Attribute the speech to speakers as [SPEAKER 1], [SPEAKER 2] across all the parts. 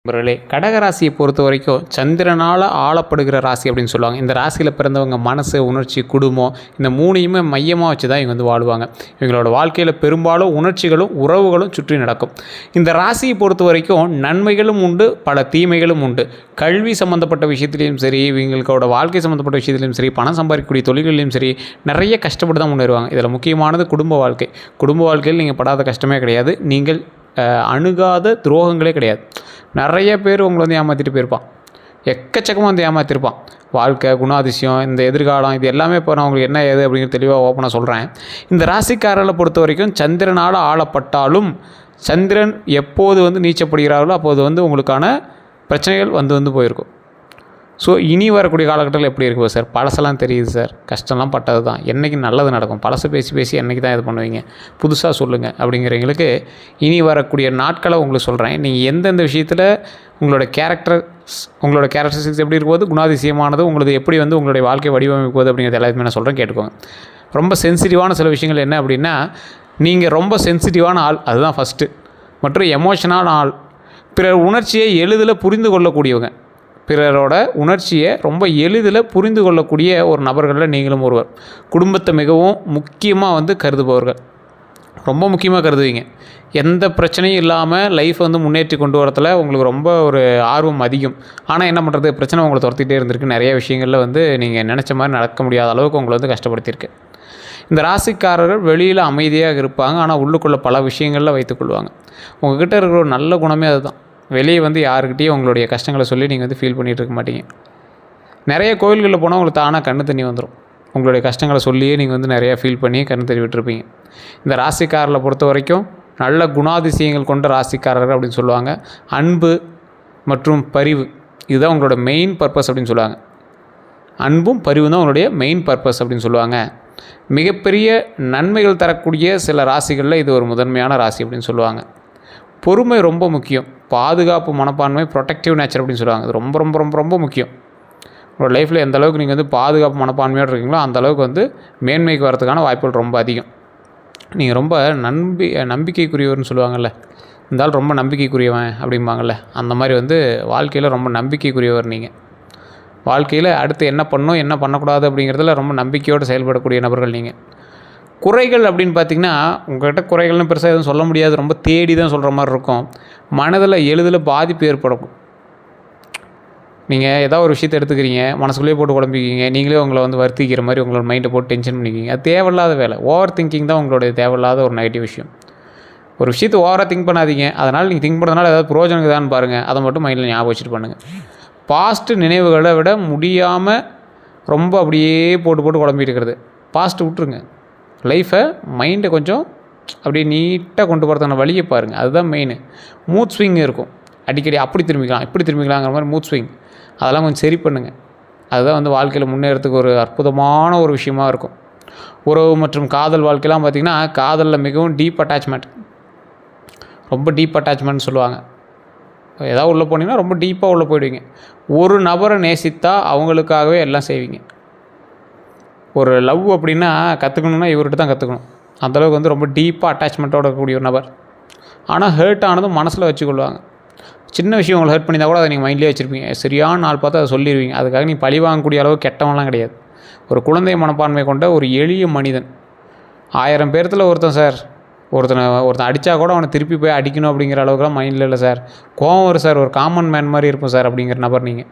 [SPEAKER 1] நண்பர்களே, கடகராசியை பொறுத்த வரைக்கும் சந்திரனால் ஆளப்படுகிற ராசி அப்படின்னு சொல்லுவாங்க. இந்த ராசியில் பிறந்தவங்க மனசு, உணர்ச்சி, குடும்பம் இந்த மூணையுமே மையமாக வச்சு தான் இவங்க வந்து வாழ்வாங்க. இவங்களோட வாழ்க்கையில் பெரும்பாலும் உணர்ச்சிகளும் உறவுகளும் சுற்றி நடக்கும். இந்த ராசியை பொறுத்த வரைக்கும் நன்மைகளும் உண்டு, பல தீமைகளும் உண்டு. கல்வி சம்மந்தப்பட்ட விஷயத்துலையும் சரி, இவங்களோட வாழ்க்கை சம்மந்தப்பட்ட விஷயத்துலையும் சரி, பணம் சம்பாதிக்கக்கூடிய தொழில்களையும் சரி, நிறைய கஷ்டப்பட்டு தான் முன்னேறுவாங்க. இதில் முக்கியமானது குடும்ப வாழ்க்கை. குடும்ப வாழ்க்கையில் நீங்கள் படாத கஷ்டமே கிடையாது. நீங்கள் அணுகாத துரோகங்களே கிடையாது. நிறைய பேர் உங்களை வந்து ஏமாற்றிட்டு போயிருப்பான். எக்கச்சக்கமாக வந்து ஏமாற்றிருப்பான். வாழ்க்கை, குணாதிசயம், இந்த எதிர்காலம் இது எல்லாமே இப்போ நான் உங்களுக்கு என்ன ஏது அப்படிங்கிற தெளிவாக ஓப்பனாக சொல்கிறேன். இந்த ராசிக்காரர்களை பொறுத்த வரைக்கும் சந்திரனால் ஆளப்பட்டாலும் சந்திரன் எப்போது வந்து நீச்சப்படுகிறார்களோ அப்போது வந்து உங்களுக்கான பிரச்சனைகள் வந்து போயிருக்கும். ஸோ இனி வரக்கூடிய காலகட்டத்தில் எப்படி இருக்கும் சார்? பழசெல்லாம் தெரியுது சார், கஷ்டம்லாம் பட்டது தான், என்றைக்கு நல்லது நடக்கும், பழசை பேசி என்றைக்கு தான் இது பண்ணுவீங்க, புதுசாக சொல்லுங்கள் அப்படிங்கிறவங்களுக்கு இனி வரக்கூடிய நாட்களை உங்களுக்கு சொல்கிறேன். நீங்கள் எந்தெந்த விஷயத்தில் உங்களோட கேரக்டரிஸ்டிக்ஸ் எப்படி இருக்கும்போது குணாதிசயமானது உங்களது எப்படி வந்து உங்களுடைய வாழ்க்கை வடிவமைப்பது அப்படிங்கிறது எல்லாத்தையுமே நான் சொல்கிறேன், கேட்டுக்கோங்க. ரொம்ப சென்சிட்டிவான சில விஷயங்கள் என்ன அப்படின்னா, நீங்கள் ரொம்ப சென்சிட்டிவான ஆள், அதுதான் ஃபஸ்ட்டு. மற்றும் எமோஷனான ஆள், பிறர் உணர்ச்சியை எளிதில் புரிந்து கொள்ளக்கூடியவங்க. பிறரோட உணர்ச்சியை ரொம்ப எளிதில் புரிந்து கொள்ளக்கூடிய ஒரு நபர்களில் நீங்களும் ஒருவர். குடும்பத்தை மிகவும் முக்கியமாக வந்து கருதுபவர்கள், ரொம்ப முக்கியமாக கருதுவீங்க. எந்த பிரச்சனையும் இல்லாமல் லைஃப் வந்து முன்னேற்றி கொண்டு வரத்தில் உங்களுக்கு ரொம்ப ஒரு ஆர்வம் அதிகம். ஆனால் என்ன பண்ணுறது, பிரச்சனை உங்களை துரத்திட்டே இருந்திருக்கு. நிறைய விஷயங்களில் வந்து நீங்கள் நினச்ச மாதிரி நடக்க முடியாத அளவுக்கு உங்களை வந்து கஷ்டப்படுத்தியிருக்கு. இந்த ராசிக்காரர்கள் வெளியில் அமைதியாக இருப்பாங்க, ஆனால் உள்ளுக்குள்ளே பல விஷயங்களில் வைத்துக்கொள்வாங்க. உங்கள்கிட்ட இருக்கிற ஒரு நல்ல குணமே அதுதான். வெளியே வந்து யாருக்கிட்டையும் உங்களுடைய கஷ்டங்களை சொல்லி நீங்கள் வந்து ஃபீல் பண்ணிகிட்டு இருக்க மாட்டீங்க. நிறைய கோயில்களில் போனால் உங்களுக்கு தானாக கண்ணு தண்ணி வந்துடும். உங்களுடைய கஷ்டங்களை சொல்லியே நீங்கள் வந்து நிறையா ஃபீல் பண்ணி கண்ணு தண்ணி விட்டுருப்பீங்க. இந்த ராசிக்காரர்களை பொறுத்த வரைக்கும் நல்ல குணாதிசயங்கள் கொண்ட ராசிக்காரர்கள் அப்படின்னு சொல்லுவாங்க. அன்பு மற்றும் பரிவு இதுதான் உங்களோட மெயின் பர்பஸ் அப்படின்னு சொல்லுவாங்க. அன்பும் பரிவு தான் உங்களுடைய மெயின் பர்பஸ் அப்படின்னு சொல்லுவாங்க. மிகப்பெரிய நன்மைகள் தரக்கூடிய சில ராசிகளில் இது ஒரு முதன்மையான ராசி அப்படின்னு சொல்லுவாங்க. பொறுமை ரொம்ப முக்கியம். பாதுகாப்பு மனப்பான்மை, ப்ரொடெக்டிவ் நேச்சர் அப்படின்னு சொல்லுவாங்க. அது ரொம்ப ரொம்ப ரொம்ப ரொம்ப முக்கியம். உங்களோட லைஃப்பில் எந்த அளவுக்கு நீங்கள் வந்து பாதுகாப்பு மனப்பான்மையோடு இருக்கீங்களோ அந்த அளவுக்கு வந்து மேன்மைக்கு வரதுக்கான வாய்ப்புகள் ரொம்ப அதிகம். நீங்கள் ரொம்ப நம்பிக்கைக்குரியவர்னு சொல்லுவாங்கள்ல, இருந்தாலும் ரொம்ப நம்பிக்கைக்குரியவன் அப்படிம்பாங்கள்ல, அந்த மாதிரி வந்து வாழ்க்கையில் ரொம்ப நம்பிக்கைக்குரியவர். நீங்கள் வாழ்க்கையில் அடுத்து என்ன பண்ணணும் என்ன பண்ணக்கூடாது அப்படிங்கிறதுல ரொம்ப நம்பிக்கையோடு செயல்படக்கூடிய நபர்கள் நீங்கள். குறைகள் அப்படின்னு பார்த்திங்கன்னா, உங்கள்கிட்ட குறைகள்னு பெருசாக எதுவும் சொல்ல முடியாது, ரொம்ப தேடி தான் சொல்கிற மாதிரி இருக்கும். மனதில் எளிதில் பாதிப்பு ஏற்படும். நீங்கள் ஏதாவது ஒரு விஷயத்தை எடுத்துக்கிறீங்க, மனசுக்குள்ளேயே போட்டு குழம்பிக்கிங்க, நீங்களே உங்களை வந்து வருத்திக்கிற மாதிரி உங்களோட மைண்டை போட்டு டென்ஷன் பண்ணிக்கிங்க. அது தேவையில்லாத வேலை. ஓவர் திங்கிங் தான் உங்களுடைய தேவையில்லாத ஒரு நெகட்டிவ் விஷயம். ஒரு விஷயத்தை ஓவராக திங்க் பண்ணாதீங்க. அதனால் நீங்கள் திங்க் பண்ணுறதுனால ஏதாவது பிரயோஜனம் இருக்குதான்னு பாருங்கள். அதை மட்டும் மைண்டில் ஞாபகம் வச்சுட்டு பண்ணுங்கள். பாஸ்ட்டு நினைவுகளை விட முடியாமல் ரொம்ப அப்படியே போட்டு குழம்பிட்டு இருக்கிறது, பாஸ்ட்டு விட்டுருங்க. லைஃப்பை மைண்டை கொஞ்சம் அப்படியே நீட்டாக கொண்டு போகிறதுக்கான வழியை பாருங்கள். அதுதான் மெயின். மூட் ஸ்விங் இருக்கும் அடிக்கடி, அப்படி திரும்பிக்கலாம் இப்படி திரும்பிக்கலாங்கிற மாதிரி மூட் ஸ்விங், அதெல்லாம் கொஞ்சம் சரி பண்ணுங்கள். அதுதான் வந்து வாழ்க்கையில் முன்னேறதுக்கு ஒரு அற்புதமான ஒரு விஷயமா இருக்கும். உறவு மற்றும் காதல் வாழ்க்கையெல்லாம் பார்த்திங்கன்னா, காதலில் மிகவும் டீப் அட்டாச்மெண்ட், ரொம்ப டீப் அட்டாச்மெண்ட் சொல்லுவாங்க. ஏதாவது உள்ளே போனீங்கன்னா ரொம்ப டீப்பாக உள்ளே போயிடுவீங்க. ஒரு நபரை நேசித்தா அவங்களுக்காகவே எல்லாம் செய்வீங்க. ஒரு லவ் அப்படின்னா கற்றுக்கணுன்னா இவர்கிட்ட தான் கற்றுக்கணும். அந்தளவுக்கு வந்து ரொம்ப டீப்பாக அட்டாச்மெண்ட்டோட இருக்கக்கூடிய ஒரு நபர். ஆனால் ஹர்ட் ஆனதும் மனசில் வச்சுக்கொள்வாங்க. சின்ன விஷயம் உங்களை ஹர்ட் பண்ணியிருந்தால் கூட அதை நீங்கள் மைண்ட்லேயே வச்சுருப்பீங்க. சரியான நாள் பார்த்து அதை சொல்லிடுவீங்க. அதுக்காக நீ பழி வாங்கக்கூடிய அளவுக்கு கெட்டவன்லாம் கிடையாது. ஒரு குழந்தை மனப்பான்மை கொண்ட ஒரு எளிய மனிதன். 1000 பேர்த்தில் ஒருத்தன் சார், ஒருத்தன் அடித்தா கூட அவனை திருப்பி போய் அடிக்கணும் அப்படிங்கிற அளவுக்குலாம் மைண்டில் இல்லை சார். கோவம் வரும் சார், ஒரு காமன் மேன் மாதிரி இருக்கும் சார் அப்படிங்கிற நபர் நீங்கள்.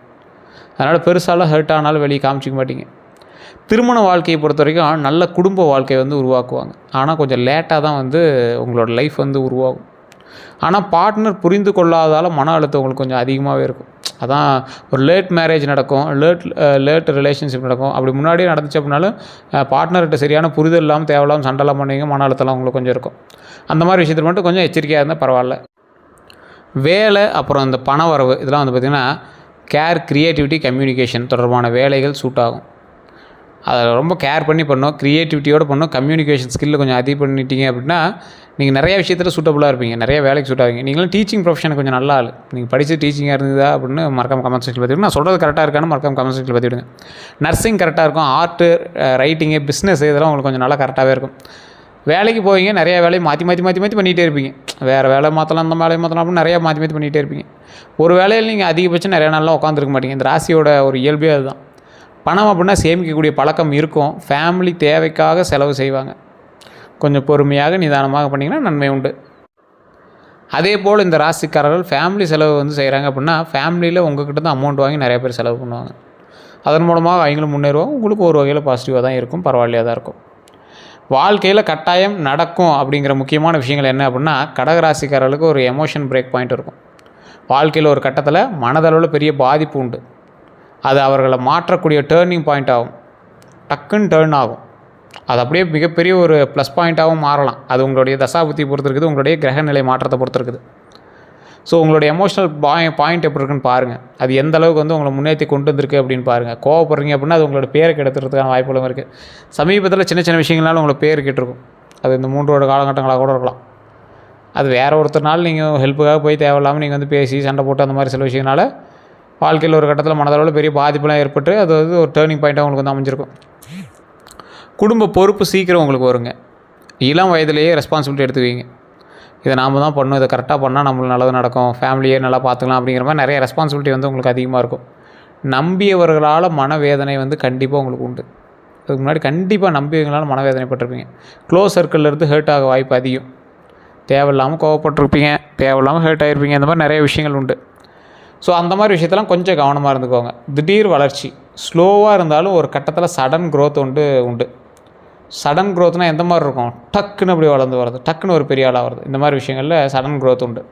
[SPEAKER 1] அதனால் பெருசாலாம் ஹர்ட் ஆனாலும் வெளியே காமிச்சிக்க மாட்டீங்க. திருமண வாழ்க்கையை பொறுத்த வரைக்கும் நல்ல குடும்ப வாழ்க்கையை வந்து உருவாக்குவாங்க. ஆனால் கொஞ்சம் லேட்டாக தான் வந்து உங்களோட லைஃப் வந்து உருவாகும். ஆனால் பார்ட்னர் புரிந்து கொள்ளாதால் மன அழுத்தம் உங்களுக்கு கொஞ்சம் அதிகமாகவே இருக்கும். அதான் ஒரு லேட் மேரேஜ் நடக்கும், லேட் ரிலேஷன்ஷிப் நடக்கும். அப்படி முன்னாடியே நடந்துச்சு அப்படின்னாலும் பார்ட்னர்கிட்ட சரியான புரிதல் இல்லாமல் தேவையில்லாமல் சண்டைலாம் பண்ணுவீங்க, மன அழுத்தம்லாம் உங்களுக்கு கொஞ்சம் இருக்கும். அந்த மாதிரி விஷயத்தில் மட்டும் கொஞ்சம் எச்சரிக்கையாக இருந்தால் பரவாயில்ல. வேலை அப்புறம் இந்த பண வரவு இதெல்லாம் வந்து பார்த்திங்கன்னா, கேர், க்ரியேட்டிவிட்டி, கம்யூனிகேஷன் தொடர்பான வேலைகள் சூட் ஆகும். அதை ரொம்ப கேர் பண்ணி பண்ணணும், க்ரியேட்டிவிட்டியோடு பண்ணணும். கம்யூனிகேஷன் ஸ்கில்லை கொஞ்சம் அதிகம் பண்ணிட்டீங்க அப்படின்னா நீங்கள் நிறைய விஷயத்தில் சூட்டபுளாக இருப்பீங்க, நிறைய வேலைக்கு சூட் ஆவீங்க. நீங்களும் டீச்சிங் ப்ரொஃபஷனுக்கு கொஞ்சம் நல்லா ஆள். நீங்கள் படித்து டீச்சிங்காக இருந்ததா அப்படின்னு மறக்காம கமெண்ட் செக்ஷனில் பார்த்துவிடுங்க. நான் சொல்கிறது கரெக்டாக இருக்கான்னு மறக்காம கமெண்ட் செக்ஷனில் பார்த்துவிடுங்க. நர்சிங் கரெக்டாக இருக்கும், ஆர்ட்டு, ரைட்டிங்கு, பிஸ்னஸ் இதெல்லாம் உங்களுக்கு கொஞ்சம் நல்லா கரெக்டாகவே இருக்கும். வேலைக்கு போவீங்க, நிறையா வேலையை மாற்றி மாற்றி மாற்றி மாற்றி பண்ணிகிட்டே இருப்பீங்க. வேறு வேலை மாற்றலாம், அந்த வேலையை மாற்றலாம் அப்படின்னு நிறையா மாற்றி மாற்றி பண்ணிகிட்டே இருப்பீங்க. ஒரு வேலையில் நீங்கள் அதிகபட்சம் நிறையா நாள்லாம் உட்காந்துருக்க மாட்டீங்க. இந்த ராசியோட ஒரு இயல்பே அதுதான். பணம் அப்படின்னா சேமிக்கக்கூடிய பழக்கம் இருக்கும். ஃபேமிலி தேவைக்காக செலவு செய்வாங்க. கொஞ்சம் பொறுமையாக நிதானமாக பண்ணிங்கன்னா நன்மை உண்டு. அதே போல் இந்த ராசிக்காரர்கள் ஃபேமிலி செலவு வந்து செய்கிறாங்க அப்படின்னா ஃபேமிலியில் உங்கள்கிட்ட தான் அமௌண்ட் வாங்கி நிறைய பேர் செலவு பண்ணுவாங்க. அதன் மூலமாக அவங்களும் முன்னேறுவாங்க. உங்களுக்கு ஒரு வகையில் பாசிட்டிவாக தான் இருக்கும், பரவாயில்லையாக தான் இருக்கும். வாழ்க்கையில் கட்டாயம் நடக்கும் அப்படிங்கிற முக்கியமான விஷயங்கள் என்ன அப்படின்னா, கடகராசிக்காரர்களுக்கு ஒரு எமோஷன் பிரேக் பாயிண்ட் இருக்கும். வாழ்க்கையில் ஒரு கட்டத்தில் மனதளவில் பெரிய பாதிப்பு உண்டு. அது அவர்களை மாற்றக்கூடிய டேர்னிங் பாயிண்ட் ஆகும். டக்குன்னு டேர்ன் ஆகும். அது அப்படியே மிகப்பெரிய ஒரு ப்ளஸ் பாயிண்ட்டாகவும் மாறலாம். அது உங்களுடைய தசாபுத்தி பொறுத்து இருக்குது, உங்களுடைய கிரகநிலை மாற்றத்தை பொறுத்து இருக்குது. ஸோ உங்களுடைய எமோஷனல் பாயிண்ட் எப்படி இருக்குன்னு பாருங்கள். அது எந்த அளவுக்கு வந்து உங்களை முன்னேற்றி கொண்டு வந்திருக்கு அப்படின்னு பாருங்கள். கோவப்படுறீங்க அப்படின்னா அது உங்களோட பேரை கெடுத்துறதுக்கான வாய்ப்புகளும் இருக்குது. சமீபத்தில் சின்ன சின்ன விஷயங்களாலும் உங்களை பேர் கெட்டிருக்கும். அது இந்த 3 வருட காலகட்டங்களாக கூட இருக்கலாம். அது வேறு ஒருத்தர்னால நீங்கள் ஹெல்ப்புக்காக போய் தேவையில்லாமல் நீங்கள் வந்து பேசி சண்டை போட்டு அந்த மாதிரி சில விஷயங்களால வாழ்க்கையில் ஒரு கட்டத்தில் மனதளவில் பெரிய பாதிப்புலாம் ஏற்பட்டு அது வந்து ஒரு டேர்னிங் பாயிண்ட்டாக உங்களுக்கு வந்து அமைஞ்சிருக்கும். குடும்ப பொறுப்பு சீக்கிரம் உங்களுக்கு வருங்க. இளம் வயதிலேயே ரெஸ்பான்சிபிலிட்டி எடுத்துக்குவீங்க. இதை நாம் தான் பண்ணணும், இதை கரெக்டாக பண்ணால் நம்மளுக்கு நல்லது நடக்கும், ஃபேமிலியே நல்லா பார்த்துக்கலாம் அப்படிங்கிற மாதிரி நிறைய ரெஸ்பான்சிபிலிட்டி வந்து உங்களுக்கு அதிகமாக இருக்கும். நம்பியவர்களால் மனவேதனை வந்து கண்டிப்பாக உங்களுக்கு உண்டு. அதுக்கு முன்னாடி கண்டிப்பாக நம்பியவங்களால் மனவேதனைப்பட்டிருப்பீங்க. க்ளோஸ் சர்க்கிள்லேருந்து ஹர்ட் ஆக வாய்ப்பு அதிகம். தேவையில்லாமல் கோவப்பட்டிருப்பீங்க, தேவையில்லாமல் ஹர்ட் ஆகிருப்பீங்க. இந்த மாதிரி நிறைய விஷயங்கள் உண்டு. ஸோ அந்த மாதிரி விஷயத்தெல்லாம் கொஞ்சம் கவனமாக இருந்துக்கோங்க. திடீர் வளர்ச்சி ஸ்லோவாக இருந்தாலும் ஒரு கட்டத்தில் சடன் க்ரோத் உண்டு. சடன் க்ரோத்னால் எந்த மாதிரி இருக்கும்? டக்குன்னு அப்படி வளர்ந்து வருது, டக்குன்னு ஒரு பெரிய ஆளாக வருது. இந்த மாதிரி விஷயங்களில் சடன் க்ரோத் உண்டு.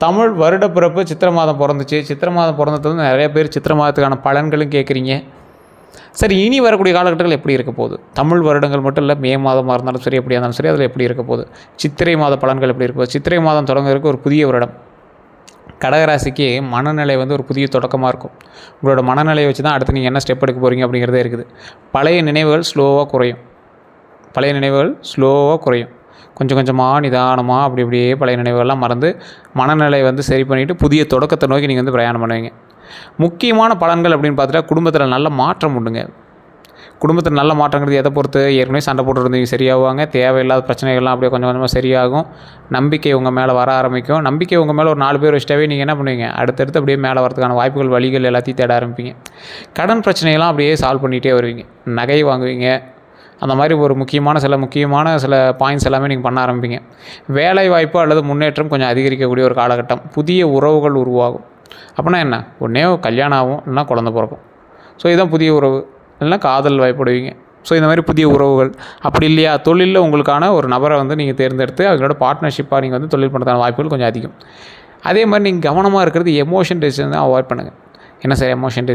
[SPEAKER 1] தமிழ் வருட பிறப்பு சித்திரை மாதம் பிறந்துச்சு. சித்திரை மாதம் பிறந்ததுலேருந்து நிறைய பேர் சித்திரை மாதத்துக்கான பலன்களும் கேட்குறீங்க. சரி, இனி வரக்கூடிய காலகட்டங்கள் எப்படி இருக்க போகுது? தமிழ் வருடங்கள் மட்டும் இல்லை, மே மாதமாக இருந்தாலும் சரி, எப்படியா இருந்தாலும் சரி, அதில் எப்படி இருக்க போகுது? சித்திரை மாத பலன்கள் எப்படி இருக்க போகுது? சித்திரை மாதம் தொடங்குறதுக்கு ஒரு புதிய வருடம். கடகராசிக்கு மனநிலை வந்து ஒரு புதிய தொடக்கமாக இருக்கும். உங்களோட மனநிலையை வச்சு தான் அடுத்து நீங்கள் என்ன ஸ்டெப் எடுக்க போகிறீங்க அப்படிங்கிறதே இருக்குது. பழைய நினைவுகள் ஸ்லோவாக குறையும். கொஞ்சம் கொஞ்சமாக நிதானமாக அப்படி அப்படியே பழைய நினைவுகள்லாம் மறந்து மனநிலை வந்து சரி பண்ணிவிட்டு புதிய தொடக்கத்தை நோக்கி நீங்கள் வந்து பிரயாணம் பண்ணுவீங்க. முக்கியமான பலன்கள் அப்படின்னு பார்த்துட்டா குடும்பத்தில் நல்ல மாற்றம் உண்டுங்க. குடும்பத்தில் நல்ல மாற்றங்கிறது எதை பொறுத்து? ஏற்கனவே சண்டை போட்டுருந்தீங்க சரியாகுவாங்க. தேவையில்லாத பிரச்சனைகள்லாம் அப்படியே கொஞ்சம் கொஞ்சமாக சரியாகும். நம்பிக்கை உங்கள் மேலே வர ஆரம்பிக்கும். நம்பிக்கை உங்கள் மேலே ஒரு 4 பேர் வச்சுட்டாவே நீங்கள் என்ன பண்ணுவீங்க? அடுத்தடுத்து அப்படியே மேலே வரதுக்கான வாய்ப்புகள், வழிகள் எல்லாத்தையும் தேட ஆரம்பிப்பீங்க. கடன் பிரச்சனையெல்லாம் அப்படியே சால்வ் பண்ணிகிட்டே வருவீங்க. நகை வாங்குவீங்க. அந்த மாதிரி ஒரு முக்கியமான சில பாயிண்ட்ஸ் எல்லாமே நீங்கள் பண்ண ஆரம்பிப்பீங்க. வேலை வாய்ப்பு அல்லது முன்னேற்றம் கொஞ்சம் அதிகரிக்கக்கூடிய ஒரு காலகட்டம். புதிய உறவுகள் உருவாகும். அப்படின்னா என்ன? ஒன்றே கல்யாணம் ஆகும், இல்லைனா குழந்தை பிறக்கும். ஸோ இதுதான் புதிய உறவு. இல்லைனா காதல் வாய்ப்படுவீங்க. ஸோ இந்த மாதிரி புதிய உறவுகள். அப்படி இல்லையா, தொழிலில் உங்களுக்கான ஒரு நபரை வந்து நீங்கள் தேர்ந்தெடுத்து அவங்களோட பார்ட்னர்ஷிப்பாக நீங்கள் வந்து தொழில் பண்ணுறதுக்கான வாய்ப்புகள் கொஞ்சம் அதிகம். அதே மாதிரி நீங்கள் கவனமாக இருக்கிறது எமோஷன் டெசிஷன் தான் அவாய்ட் பண்ணுங்கள். என்ன சார் எமோஷனல்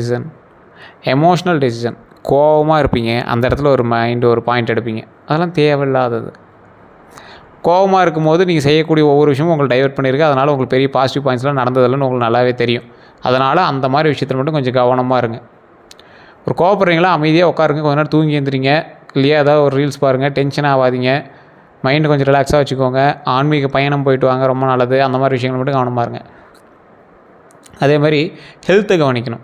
[SPEAKER 1] டெசிஷன்? கோபமாக இருப்பீங்க, அந்த இடத்துல ஒரு பாயிண்ட் எடுப்பீங்க. அதெல்லாம் தேவையில்லாதது. கோபமாக இருக்கும்போது நீங்கள் செய்யக்கூடிய ஒவ்வொரு விஷயமும் உங்களுக்கு டைவர்ட் பண்ணியிருக்கு. அதனால் உங்களுக்கு பெரிய பாசிட்டிவ் பாயிண்ட்ஸ்லாம் நடந்ததில்லைன்னு உங்களுக்கு நல்லாவே தெரியும். அதனால் அந்த மாதிரி விஷயத்தில் மட்டும் கொஞ்சம் கவனமாக இருங்க. ஒரு கோவப்படுறீங்களா, அமைதியாக உட்காருங்க, கொஞ்ச நேரம் தூங்கி எழுந்திரிங்க, இல்லையா ஏதாவது ஒரு ரீல்ஸ் பாருங்கள், டென்ஷன் ஆகாதீங்க, மைண்டு கொஞ்சம் ரிலாக்ஸாக வச்சுக்கோங்க. ஆன்மீக பயணம் போயிட்டு வாங்க, ரொம்ப நல்லது. அந்த மாதிரி விஷயங்கள் மட்டும் கவனமாக இருங்க. அதே மாதிரி ஹெல்த்தை கவனிக்கணும்.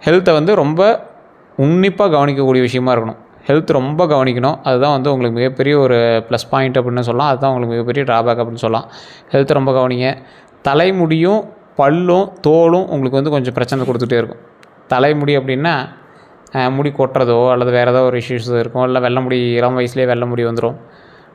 [SPEAKER 1] ஹெல்த்தை வந்து ரொம்ப உன்னிப்பாக கவனிக்கக்கூடிய விஷயமா இருக்கணும். ஹெல்த் ரொம்ப கவனிக்கணும். அதுதான் வந்து உங்களுக்கு மிகப்பெரிய ஒரு ப்ளஸ் பாயிண்ட் அப்படின்னு சொல்லலாம். அதுதான் உங்களுக்கு மிகப்பெரிய ட்ராபேக் அப்படின்னு சொல்லலாம். ஹெல்த்தை ரொம்ப கவனிங்க. தலைமுடியும் பல்லும் தோலும் உங்களுக்கு வந்து கொஞ்சம் பிரச்சனை கொடுத்துட்டே இருக்கும். தலைமுடி அப்படின்னா முடி கொட்டுறதோ அல்லது வேறு ஏதோ ஒரு இஷ்யூஸ் இருக்கும். இல்லை வெள்ளை முடி, இளம் வயசுலேயே வெள்ளை முடி வந்துடும்.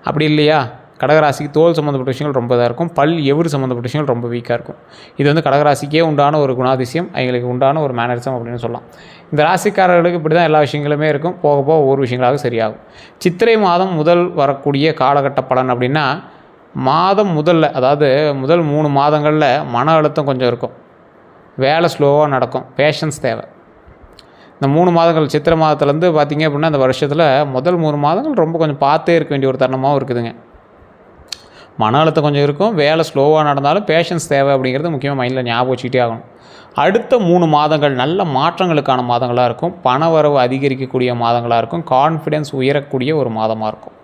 [SPEAKER 1] அப்படி இல்லையா, கடகராசிக்கு தோல் சம்மந்தப்பட்ட விஷயங்கள் ரொம்ப இதாக இருக்கும். பல் எவரு சம்மந்தப்பட்ட விஷயங்கள் ரொம்ப வீக்காக இருக்கும். இது வந்து கடகராசிக்கே உண்டான ஒரு குணாதிசயம், அவங்களுக்கு உண்டான ஒரு மேனரிசம் அப்படின்னு சொல்லலாம். இந்த ராசிக்காரர்களுக்கு இப்படி தான் எல்லா விஷயங்களுமே இருக்கும். போக போக ஒவ்வொரு விஷயங்களாக சரியாகும். சித்திரை மாதம் முதல் வரக்கூடிய காலகட்ட பலன் அப்படின்னா, மாதம் முதல்ல, அதாவது முதல் 3 மாதங்களில் மன அழுத்தம் கொஞ்சம் இருக்கும். வேலை ஸ்லோவாக நடக்கும். பேஷன்ஸ் தேவை. இந்த 3 மாதங்கள் சித்திரை மாதத்துலேருந்து பார்த்திங்க அப்படின்னா அந்த வருஷத்தில் முதல் 3 மாதங்கள் ரொம்ப கொஞ்சம் பார்த்தே இருக்க வேண்டிய ஒரு தருணமாகவும் இருக்குதுங்க. மன அழுத்தம் கொஞ்சம் இருக்கும். வேலை ஸ்லோவாக நடந்தாலும் பேஷன்ஸ் தேவை அப்படிங்கிறது முக்கியமாக மைண்டில் ஞாபகம் வச்சுக்கிட்டே ஆகணும். அடுத்த 3 மாதங்கள் நல்ல மாற்றங்களுக்கான மாதங்களாக இருக்கும். பண வரவு அதிகரிக்கக்கூடிய மாதங்களாக இருக்கும். கான்ஃபிடென்ஸ் உயரக்கூடிய ஒரு மாதமாக இருக்கும்.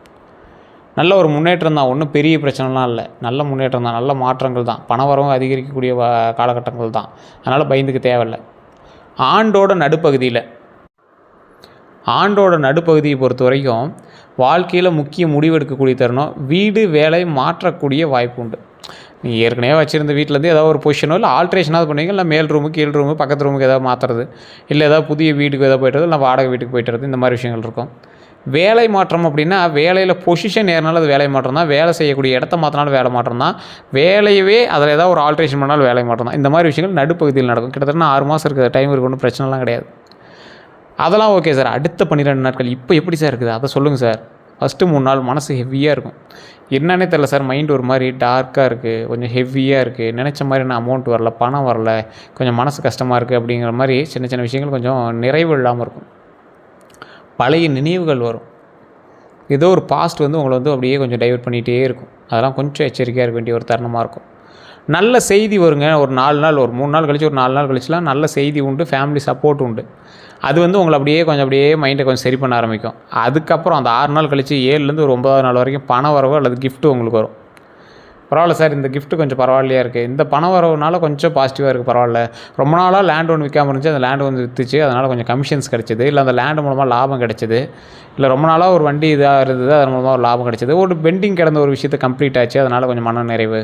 [SPEAKER 1] நல்ல ஒரு முன்னேற்றம் தான், ஒன்றும் பெரிய பிரச்சனைலாம் இல்லை. நல்ல முன்னேற்றம் தான், நல்ல மாற்றங்கள் தான், பண வரவும் அதிகரிக்கக்கூடிய காலகட்டங்கள் தான். அதனால் பயந்துக்க தேவையில்லை. ஆண்டோட நடுப்பகுதியில் ஆண்டோட நடுப்பகுதியை பொறுத்த வரைக்கும் வாழ்க்கையில் முக்கிய முடிவு எடுக்கக்கூடிய தருணம். வீடு வேலை மாற்றக்கூடிய வாய்ப்பு உண்டு. நீங்கள் ஏற்கனவே வச்சுருந்த வீட்டிலேருந்து ஏதாவது ஒரு பொசிஷனோ இல்லை ஆல்ட்ரேஷனாவது பண்ணுவீங்க. இல்லை மேல் ரூமு கீழ் ரூமு பக்கத்து ரூமுக்கு ஏதாவது மாற்றுறது, இல்லை ஏதாவது புதிய வீட்டுக்கு ஏதாவது போய்ட்டுறது, இல்லை வாடகை வீட்டுக்கு போய்ட்டுறது, இந்த மாதிரி விஷயங்கள் இருக்கும். வேலை மாற்றம் அப்படின்னா வேலையில் பொசிஷன் ஏறினாலும் அது வேலை மாற்றம் தான். வேலை செய்யக்கூடிய இடத்த மாற்றினாலும் வேலை மாற்றம் தான். வேலையவே அதில் ஏதாவது ஒரு ஆல்ட்ரேஷன் பண்ணாலும் வேலை மாற்றம் தான். இந்த மாதிரி விஷயங்கள் நடுப்பகுதியில் நடக்கும். கிட்டத்தட்ட 6 மாதம் இருக்குது, டைம் இருக்கு, ஒன்றும் பிரச்சனைலாம் கிடையாது. அதெல்லாம் ஓகே சார். அடுத்த 12 நாட்கள் இப்போ எப்படி சார் இருக்குது அதை சொல்லுங்கள் சார். ஃபஸ்ட்டு 3 நாள் மனசு ஹெவியாக இருக்கும். என்னன்னே தெரில சார், மைண்ட் ஒரு மாதிரி டார்க்காக இருக்குது, கொஞ்சம் ஹெவியாக இருக்குது, நினச்ச மாதிரி நான் அமௌண்ட் வரல, பணம் வரல, கொஞ்சம் மனசு கஷ்டமாக இருக்குது அப்படிங்கிற மாதிரி சின்ன சின்ன விஷயங்கள் கொஞ்சம் நிறைவு இல்லாமல் இருக்கும். பழைய நினைவுகள் வரும். ஏதோ ஒரு பாஸ்ட் வந்து உங்களை வந்து அப்படியே கொஞ்சம் டைவர்ட் பண்ணிகிட்டே இருக்கும். அதெல்லாம் கொஞ்சம் எச்சரிக்கையாக இருக்க வேண்டிய ஒரு தருணமாக இருக்கும். நல்ல செய்தி வருங்க. ஒரு 4 நாள், ஒரு 3 நாள் கழிச்சு, ஒரு 4 நாள் கழிச்சுலாம் நல்ல செய்தி உண்டு, ஃபேமிலி சப்போர்ட் உண்டு. அது வந்து உங்களை அப்படியே மைண்டை கொஞ்சம் சரி பண்ண ஆரம்பிக்கும். அதுக்கப்புறம் அந்த 6 நாள் கழிச்சு 7லேருந்து ஒரு 9வது நாள் வரைக்கும் பண வரவு அல்லது கிஃப்ட்டு உங்களுக்கு வரும். பரவாயில்ல சார், இந்த கிஃப்ட்டு கொஞ்சம் பரவாயில்லையா இருக்குது, இந்த பண வரவுனால கொஞ்சம் பாசிட்டிவாக இருக்குது, பரவாயில்ல. ரொம்ப நாளாக லேண்ட் ஒன்று விற்காமல் இருந்துச்சு, அந்த லேண்டு வந்து விற்றுச்சு, அதனால் கொஞ்சம் கமிஷன்ஸ் கிடச்சிது, இல்லை அந்த லேண்டு மூலமாக லாபம் கிடச்சிது, இல்லை ரொம்ப நாளாக ஒரு வண்டி இதாக இருந்தது, அதன் மூலமாக ஒரு லாபம் கிடச்சிது, ஒரு பெண்டிங் கிடந்த ஒரு விஷயத்தை கம்ப்ளீட் ஆச்சு, அதனால் கொஞ்சம் மன நிறைவு.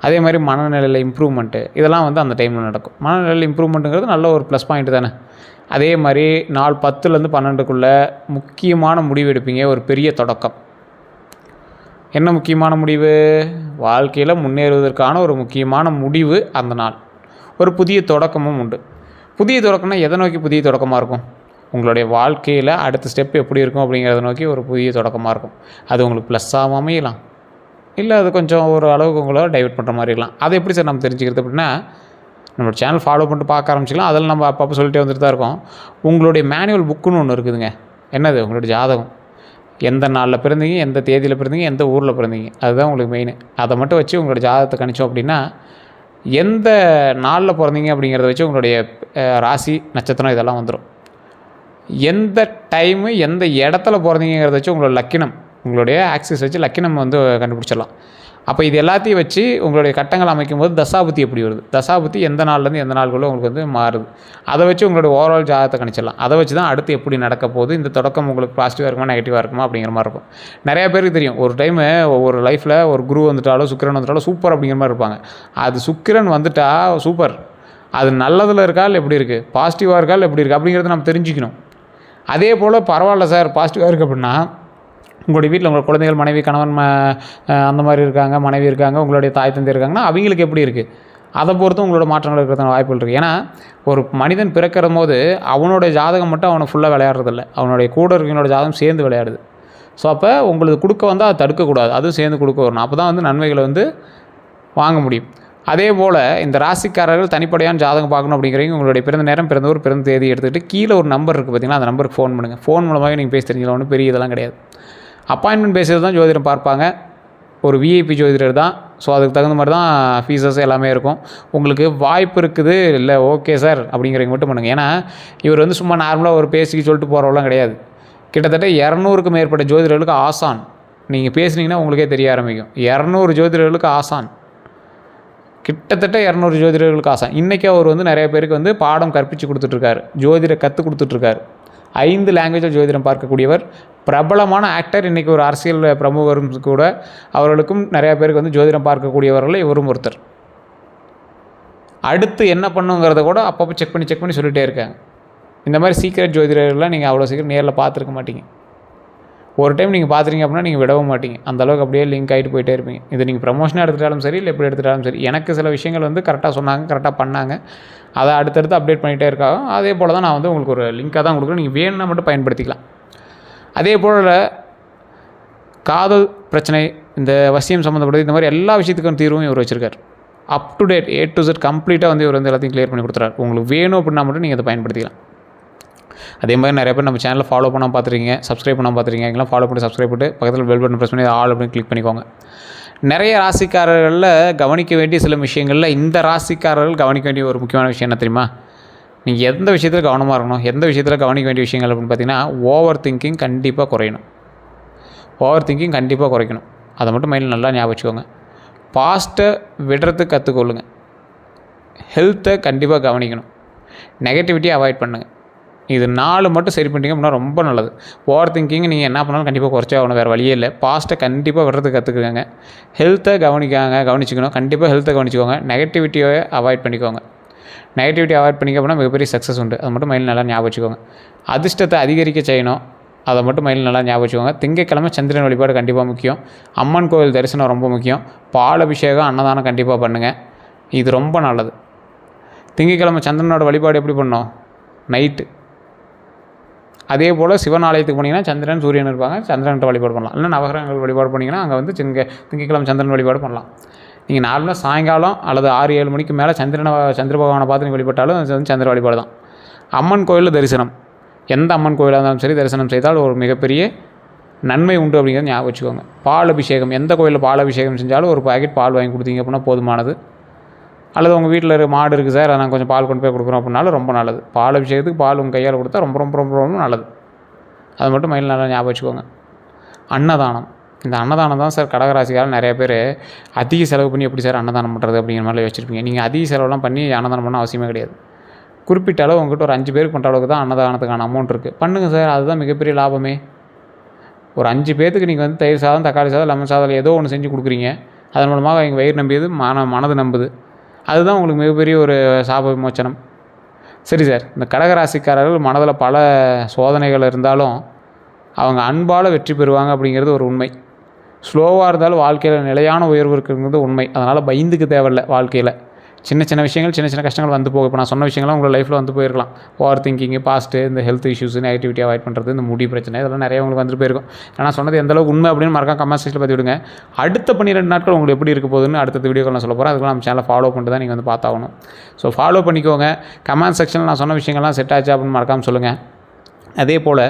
[SPEAKER 1] அதே மாதிரி மனநிலையில் இம்ப்ரூவ்மெண்ட்டு, இதெல்லாம் வந்து அந்த டைமில் நடக்கும். மனநிலையில் இம்ப்ரூவ்மெண்ட்டுங்கிறது நல்ல ஒரு ப்ளஸ் பாயிண்ட் தானே. அதே மாதிரி நாள் 10லேருந்து 12க்குள்ளே முக்கியமான முடிவு எடுப்பீங்க. ஒரு பெரிய தொடக்கம். என்ன முக்கியமான முடிவு? வாழ்க்கையில் முன்னேறுவதற்கான ஒரு முக்கியமான முடிவு அந்த நாள். ஒரு புதிய தொடக்கமும் உண்டு. புதிய தொடக்கம்னா எதை நோக்கி புதிய தொடக்கமாக இருக்கும்? உங்களுடைய வாழ்க்கையில் அடுத்த ஸ்டெப் எப்படி இருக்கும் அப்படிங்கிறத நோக்கி ஒரு புதிய தொடக்கமாக இருக்கும். அது உங்களுக்கு ப்ளஸ்ஸாகவும் அமையலாம், இல்லை அது கொஞ்சம் ஒரு அளவுக்கு உங்களை டைவர்ட் பண்ணுற மாதிரி இருக்கலாம். அதை எப்படி சார் நம்ம தெரிஞ்சுக்கிறது அப்படின்னா, நம்மளோட சேனல் ஃபாலோ பண்ணிட்டு பார்க்க ஆரம்பிச்சிக்கலாம். அதில் நம்ம அப்பப்போ சொல்லிட்டே வந்துட்டு தான் இருக்கோம். உங்களுடைய மேனுவல் புக்குன்னு ஒன்று இருக்குதுங்க. என்னது? உங்களுடைய ஜாதகம். எந்த நாளில் பிறந்தீங்க, எந்த தேதியில் பிறந்தீங்க, எந்த ஊரில் பிறந்தீங்க, அதுதான் உங்களுக்கு மெயின். அதை மட்டும் வச்சு உங்களோட ஜாதகத்தை கணிச்சோம் அப்படின்னா, எந்த நாளில் பிறந்தீங்க அப்படிங்கிறத வச்சு உங்களுடைய ராசி நட்சத்திரம் இதெல்லாம் வந்துடும். எந்த டைமு எந்த இடத்துல பிறந்தீங்கிறத வச்சு உங்களோட லக்கினம், உங்களுடைய ஆக்சிஸ் வச்சு லக்கினம் வந்து கண்டுபிடிச்சிடலாம். அப்போ இது எல்லாத்தையும் வச்சு உங்களுடைய கட்டங்கள் அமைக்கும் போது தசாபுத்தி எப்படி வருது, தசாபுத்தி எந்த நாள்லேருந்து எந்த நாளுக்குள்ளே உங்களுக்கு வந்து மாறுது, அதை வச்சு உங்களுடைய ஓவரால் ஜாதகத்தை கணிச்சிடலாம். அதை வச்சு தான் அடுத்து எப்படி நடக்க போகுது, இந்த தொடக்கம் உங்களுக்கு பாசிட்டிவாக இருக்குமா நெகட்டிவாக இருக்குமா அப்படிங்கிற மாதிரி இருக்கும். நிறையா பேருக்கு தெரியும், ஒரு டைமு ஒரு லைஃப்பில் ஒரு குரு வந்துட்டாலோ சுக்கிரன் வந்துட்டாலோ சூப்பர் அப்படிங்கிற மாதிரி இருப்பாங்க. அது சுக்கிரன் வந்துட்டா சூப்பர், அது நல்லதில் இருக்கால் எப்படி இருக்குது, பாசிட்டிவாக இருக்கால் எப்படி இருக்குது அப்படிங்கிறத நம்ம தெரிஞ்சுக்கணும். அதே போல் பரவாயில்ல சார் பாசிட்டிவாக இருக்குது அப்படின்னா, உங்களுடைய வீட்டில் உங்கள் குழந்தைகள், மனைவி, கணவன் அந்த மாதிரி இருக்காங்க, மனைவி இருக்காங்க, உங்களுடைய தாய் தந்தை இருக்காங்கன்னா அவங்களுக்கு எப்படி இருக்குது, அதை பொறுத்து உங்களோட மாற்றங்கள் இருக்கிறதுக்கான வாய்ப்புகள் இருக்குது. ஏன்னா ஒரு மனிதன் பிறக்கிற போது அவனுடைய ஜாதகம் மட்டும் அவனை ஃபுல்லாக விளையாடுறதில்ல, அவனுடைய கூட இருக்கிறவனோட ஜாதகம் சேர்ந்து விளையாடுது. ஸோ அப்போ உங்களுக்கு கொடுக்க வந்தால் அதை தடுக்கக்கூடாது, அதுவும் சேர்ந்து கொடுக்க வரணும். அப்போ தான் வந்து நன்மைகளை வந்து வாங்க முடியும். அதே போல் இந்த ராசிக்காரர்கள் தனிப்படையான ஜாதகம் பார்க்கணும் அப்படிங்கிறவங்க உங்களுடைய பிறந்த நேரம், பிறந்த ஊர், பிறந்த தேதி எடுத்துகிட்டு கீழே ஒரு நம்பர் இருக்குது பார்த்தீங்கன்னா, அந்த நம்பருக்கு ஃபோன் பண்ணுங்கள். ஃபோன் மூலமாக நீங்கள் பேசி தெரிஞ்சிக்கலாம், ஒன்றும் பெரிய இதெல்லாம் கிடையாது. அப்பாயின்மெண்ட் பேஸில் தான் ஜோதிடம் பார்ப்பாங்க. ஒரு விஐபி ஜோதிடர் தான். ஸோ அதுக்கு தகுந்த மாதிரி தான் ஃபீஸஸ் எல்லாமே இருக்கும். உங்களுக்கு வாய்ப்பு இருக்குது, இல்லை ஓகே சார் அப்படிங்கிறவங்க மட்டும் பண்ணுங்கள். ஏன்னா இவர் வந்து சும்மா நார்மலாக ஒரு பேசிக்கு சொல்லிட்டு போகிறவங்களாம் கிடையாது. கிட்டத்தட்ட 200க்கும் மேற்பட்ட ஜோதிடர்களுக்கு ஆசான். நீங்கள் பேசுனீங்கன்னா உங்களுக்கே தெரிய ஆரம்பிக்கும். 200 ஜோதிடர்களுக்கு ஆசான், கிட்டத்தட்ட 200 ஜோதிடர்களுக்கு ஆசான். இன்றைக்கி அவர் வந்து நிறைய பேருக்கு வந்து பாடம் கற்பித்து கொடுத்துட்ருக்காரு, ஜோதிடம் கற்றுக் கொடுத்துட்ருக்காரு. 5 லாங்குவேஜில் ஜோதிடம் பார்க்கக்கூடியவர், பிரபலமான ஆக்டர். இன்றைக்கி ஒரு அரசியல் பிரமுகரும் கூட, அவர்களுக்கும் நிறையா பேருக்கு வந்து ஜோதிடம் பார்க்கக்கூடியவர்கள் இவரும் ஒருத்தர். அடுத்து என்ன பண்ணுங்கிறத கூட அப்பப்போ செக் பண்ணி சொல்லிகிட்டே இருக்காங்க. இந்த மாதிரி சீக்ரெட் ஜோதிடர்கள்லாம் நீங்கள் அவ்வளோ சீக்கிரம் நேரில் பார்த்துருக்க மாட்டீங்க. ஒரு டைம் நீங்கள் பார்த்துறீங்க அப்படின்னா நீங்கள் விடவும் மாட்டீங்க. அந்தளவுக்கு அப்படியே லிங்க் ஆகிட்டு போயிட்டே இருப்பீங்க. இது நீங்கள் ப்ரமோஷனாக எடுத்துட்டாலும் சரி, இல்லை எப்படி எடுத்துட்டாலும் சரி. எனக்கு சில விஷயங்கள் வந்து கரெக்டாக சொன்னாங்க, கரெக்டாக பண்ணாங்க, அதை அடுத்தடுத்து அப்டேட் பண்ணிகிட்டே இருக்காங்க. அதே போல் தான் நான் வந்து உங்களுக்கு ஒரு லிங்காக தான் கொடுக்குறேன், நீங்கள் வேணும்னா மட்டும் பயன்படுத்திக்கலாம். அதே போல் காதல் பிரச்சனை, இந்த வசியம் சம்மந்தப்பட்டது, இந்த மாதிரி எல்லா விஷயத்துக்கும் தீர்வும் இவர் வச்சுருக்கார். Up to date A to Z கம்ப்ளீட்டாக வந்து இவர் வந்து எல்லாத்தையும் கிளியர் பண்ணி கொடுத்துறாரு. உங்களுக்கு வேணும் அப்படின்னா மட்டும் நீங்கள் அதை பயன்படுத்திக்கலாம். அதே மாதிரி நிறைய பேர் நம்ம சேனலில் ஃபாலோ பண்ணாமல் பார்த்துருக்கீங்க, சப்ஸ்கிரைப் பண்ணாமல் பார்த்துருக்கீங்க. எங்கெல்லாம் ஃபாலோ பண்ணி சப்ஸ்கிரைப் பண்ணிட்டு பக்கத்தில் பெல் பட்டன் ப்ரெஸ் பண்ணி ஆல் அப்படின்னு கிளிக் பண்ணிக்கோங்க. நிறைய ராசிக்காரர்களில் கவனிக்க வேண்டிய சில விஷயங்களில் இந்த ராசிக்காரர்கள் கவனிக்க வேண்டிய ஒரு முக்கியமான விஷயம் என்ன தெரியுமா? நீங்கள் எந்த விஷயத்தில் கவனமாக இருக்கணும், எந்த விஷயத்தில் கவனிக்க வேண்டிய விஷயங்கள் அப்படின்னு பார்த்தீங்கன்னா, ஓவர் திங்கிங் கண்டிப்பாக குறையணும். ஓவர் திங்கிங் கண்டிப்பாக குறைக்கணும். அதை மட்டும் மைண்டில் நல்லா ஞாபகம் வச்சுக்கோங்க. பாஸ்ட்டை விடுறதுக்கு கற்றுக்கொள்ளுங்க. ஹெல்த்தை கண்டிப்பாக கவனிக்கணும். நெகட்டிவிட்டியை அவாய்ட் பண்ணுங்கள். இது 4 மட்டும் சரி பண்ணிட்டீங்க அப்படின்னா ரொம்ப நல்லது. ஓவர் திங்கிங் நீங்கள் என்ன பண்ணாலும் கண்டிப்பாக குறைச்சே ஆகணும், வேறு வழியே இல்லை. பாஸ்ட்டை கண்டிப்பாக விடுறதுக்கு கற்றுக்குங்க. ஹெல்த்தை கவனிச்சுக்கணும். கண்டிப்பாக ஹெல்த்தை கவனிச்சுக்கோங்க. நெகட்டிவிட்டியை அவாய்ட் பண்ணிக்கோங்க. நெகட்டிவிட்டி அவாய்ட் பண்ணிக்க அப்படின்னா மிகப்பெரிய சக்ஸஸ் உண்டு. அது மட்டும் மைண்டில் நல்லா ஞாபகம் வச்சுக்கோங்க. அதிர்ஷ்டத்தை அதிகரிக்க செய்யணும், அதை மட்டும் மைண்டில் நல்லா ஞாபகம் வச்சுக்கோங்க. திங்கட்கிழமை சந்திரன் வழிபாடு கண்டிப்பாக முக்கியம். அம்மன் கோவில் தரிசனம் ரொம்ப முக்கியம். பால் அபிஷேகம், அன்னதானம் கண்டிப்பாக பண்ணுங்கள். இது ரொம்ப நல்லது. திங்கட்கிழமை சந்திரனோட வழிபாடு எப்படி பண்ணோம்? நைட்டு. அதே போல் சிவன் ஆலயத்துக்கு போனீங்கன்னா சந்திரன் சூரியன் இருப்பாங்க, சந்திரன்கிட்ட வழிபாடு பண்ணலாம். இல்லை நவகிரகங்கள் வழிபாடு பண்ணிங்கன்னா அங்கே வந்து திங்கட்கிழமை சந்திரன் வழிபாடு பண்ணலாம். நீங்கள் நார்மலாக சாயங்காலம் அல்லது 6-7 மணிக்கு மேலே சந்திர பகவானை பார்த்து நீங்கள் வழிபட்டாலும் அது வந்து சந்திர வழிபாடு தான். அம்மன் கோயிலில் தரிசனம், எந்த அம்மன் கோயிலாக இருந்தாலும் சரி தரிசனம் செய்தால் ஒரு மிகப்பெரிய நன்மை உண்டு அப்படிங்கிறத ஞாபகம் வச்சுக்கோங்க. பால் அபிஷேகம், எந்த கோயிலில் பால் அபிஷேகம் செஞ்சாலும் ஒரு பாக்கெட் பால் வாங்கி கொடுத்தீங்க அப்படின்னா போதுமானது. அல்லது உங்கள் வீட்டில் மாடு இருக்குது சார், அதை நாங்கள் கொஞ்சம் பால் கொண்டு போய் கொடுக்குறோம் அப்படின்னாலும் ரொம்ப நல்லது. பால் அபிஷேகத்துக்கு பால் உங்கள் கையால் கொடுத்தா ரொம்ப ரொம்ப ரொம்ப ரொம்ப நல்லது. அது மட்டும் மைண்டில் நல்லா ஞாபகம் வச்சுக்கோங்க. அன்னதானம், இந்த அன்னதானம் தான் சார் கடகராசிக்காரர் நிறைய பேர் அதிக செலவு பண்ணி எப்படி சார் அன்னதானம் பண்ணுறது அப்படிங்கிற மாதிரி வச்சுருப்பீங்க. நீங்கள் அதிக செலவுலாம் பண்ணி அன்னதானம் பண்ண அவசியமே கிடையாது. குறிப்பிட்ட அளவு உங்கள்கிட்ட ஒரு 5 பேருக்கு பண்ணுற அளவுக்கு தான் அன்னதானத்துக்கான அமௌண்ட் இருக்குது. பண்ணுங்கள் சார், அதுதான் மிகப்பெரிய லாபமே. ஒரு 5 பேர்த்துக்கு நீங்கள் வந்து தயிர் சாதம், தக்காளி சாதம், லெமன் சாதம் ஏதோ ஒன்று செஞ்சு கொடுக்குறீங்க. அதன் மூலமாக எங்கள் வயிறு நம்பியது, மனது நம்புது. அதுதான் உங்களுக்கு மிகப்பெரிய ஒரு சாப விமோச்சனம். சரி சார், இந்த கடகராசிக்காரர்கள் மனதில் பல சோதனைகள் இருந்தாலும் அவங்க அன்பால் வெற்றி பெறுவாங்க அப்படிங்கிறது ஒரு உண்மை. ஸ்லோவாக இருந்தாலும் வாழ்க்கையில் நிலையான உயர்வு இருக்குங்கிறது உண்மை. அதனால் பயந்துக்கு தேவையில்லை. வாழ்க்கையில் சின்ன சின்ன விஷயங்கள், சின்ன சின்ன கஷ்டங்கள் வந்து போகும். இப்போ நான் சொன்ன விஷயங்கள்லாம் உங்கள் லைஃப்பில் வந்து போயிருக்கலாம். ஓவர் திங்கிங்கு, பாஸ்ட்டு, இந்த ஹெல்த் இஷ்யூஸு, நெகட்டிவிட்டி அவாய்ட் பண்ணுறது, இந்த முடி பிரச்சனை, இதெல்லாம் நிறைய உங்களுக்கு வந்துட்டு போயிருக்கும். ஆனால் சொன்னது எந்தளவுக்கு உண்மை அப்படின்னு மறக்காம கமெண்ட் செக்ஷனில் பார்த்து விடுங்க. அடுத்த 12 நாட்கள் உங்களுக்கு எப்படி இருக்க போகுதுன்னு அடுத்த வீடியோக்கள் நான் சொல்ல போகிறேன். அதுக்கு நம்ம சேனலை ஃபாலோ பண்ணிட்டு தான் நீங்கள் வந்து பார்த்தாகணும். ஸோ ஃபாலோ பண்ணிக்கோங்க. கமெண்ட் செக்ஷனில் நான் சொன்ன விஷயங்கள்லாம் செட் ஆச்சு அப்படின்னு மறக்காமல் சொல்லுங்கள். அதே போல்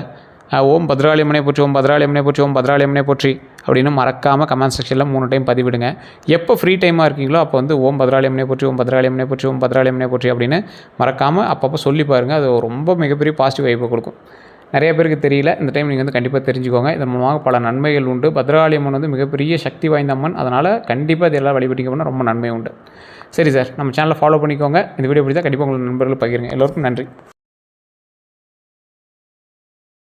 [SPEAKER 1] ஓம் பத்ராளியம்மனை போற்றி, ஓம் பத்ராளியம்மனை போற்றி, ஓம் பத்ராளியம்மனை போற்றி அப்படின்னு மறக்காமல் கமெண்ட் செக்ஷனில் 3 டைம் பதிவிடுங்க. எப்போ ஃப்ரீ டைமாக இருக்கீங்களோ அப்போ வந்து ஓம் பத்ராளியம்மனை போற்றி, ஓம் பத்ராளியம்மனை போற்றி, ஓம் பத்ராளியம்மனை போற்றி அப்படின்னு மறக்காமல் அப்பப்போ சொல்லி பாருங்கள். அது ரொம்ப மிகப்பெரிய பாசிட்டிவ் வைப்பை கொடுக்கும். நிறைய பேருக்கு தெரியல. இந்த டைம் நீங்கள் வந்து கண்டிப்பாக தெரிஞ்சுக்கோங்க. இதன் மூலமாக பல நன்மைகள் உண்டு. பத்ராளியம்மன் வந்து மிகப்பெரிய சக்தி வாய்ந்த அம்மன். அதனால் கண்டிப்பாக இதெல்லாம் வழிபட்டிங்க அப்படின்னா ரொம்ப நன்மை உண்டு. சரி சார், நம்ம சேனலை ஃபாலோ பண்ணிக்கோங்க. இந்த வீடியோ பிடிச்சா கண்டிப்பாக உங்கள் நண்பர்கள் பகிருங்க. எல்லோருக்கும் நன்றி.